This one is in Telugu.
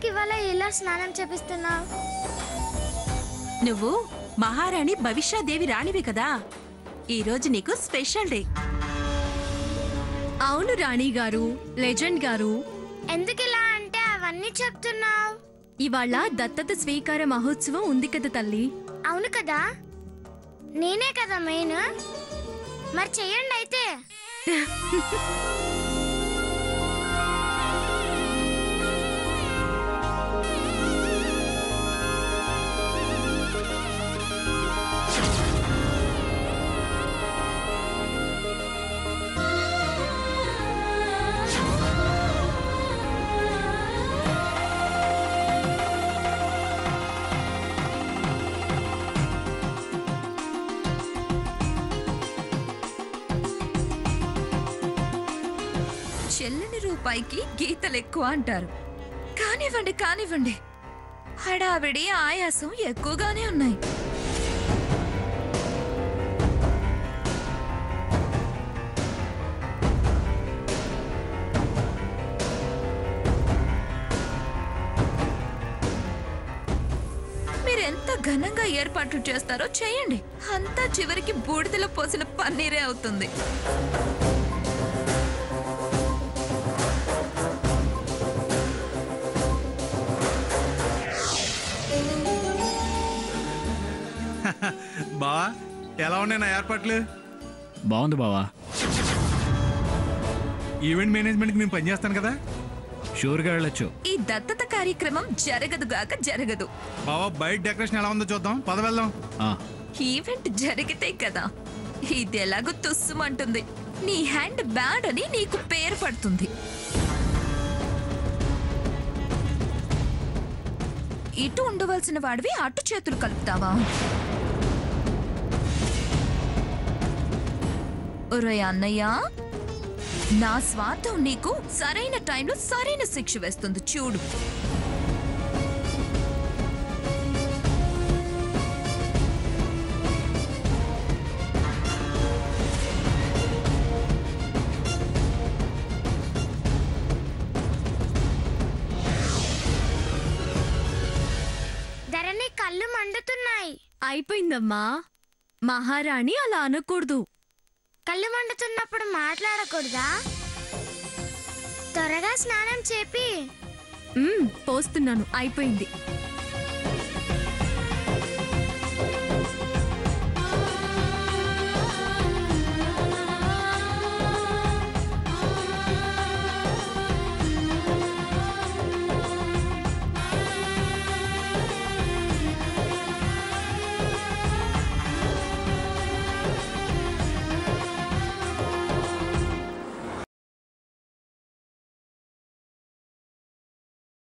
ఇవాళ ఇలా స్నానం చేపిస్తున్నావు? నువ్వు మహారాణి భవిష్యదేవి రాణివి కదా, ఈరోజు నీకు స్పెషల్ డే. అవును రాణి గారు, లెజెండ్ గారు. ఎందుకు ఇలా అంటే అవన్నీ చెప్తున్నావు? ఇవాళ దత్తత స్వీకార మహోత్సవం ఉంది కదా తల్లి. అవును కదా, నేనే కదా మెయిన్. మరి చెయ్యండి అయితే. చెల్లని రూపాయికి గీతలు ఎక్కువ అంటారు. కానివ్వండి కానివ్వండి, హడావిడి ఆయాసం ఎక్కువగానే ఉన్నాయి. మీరెంత ఘనంగా ఏర్పాట్లు చేస్తారో చేయండి, అంతా చివరికి బూడిదలో పోసిన పన్నీరే అవుతుంది. బావా, ఎలా ఉన్నాయి నా ఏర్పాట్లు? బాగుంది బావా. ఈవెంట్ మేనేజ్మెంట్కి నేను పనిచేస్తాను కదా, షూర్గా వెళ్ళొచ్చు. ఈ దత్తత కార్యక్రమం జరగదుగాక జరగదు. బావా బయట డెకరేషన్ ఎలా ఉందో చూద్దాం, పద వెళ్దాం. ఈవెంట్ జరిగితే కదా. ఇది ఎలాగో తుస్సుమంటుంది. నీ హ్యాండ్ బ్యాడ్ అని నీకు పేరు పడుతుంది. ఇటు ఉండవలసిన వాడివి అటు చేతులు కలుపుతావా? ఒరే అన్నయ్య, నా స్వార్థం నీకు సరైన టైంలో సరైన శిక్ష వేస్తుంది చూడు. ధరణి కళ్ళు మండుతున్నాయి. అయిపోయిందమ్మా. మహారాణి అలా అనకూడదు. కళ్ళు మండుతున్నప్పుడు మాట్లాడకూడదా? త్వరగా స్నానం చేపి. పోస్తున్నాను, అయిపోయింది.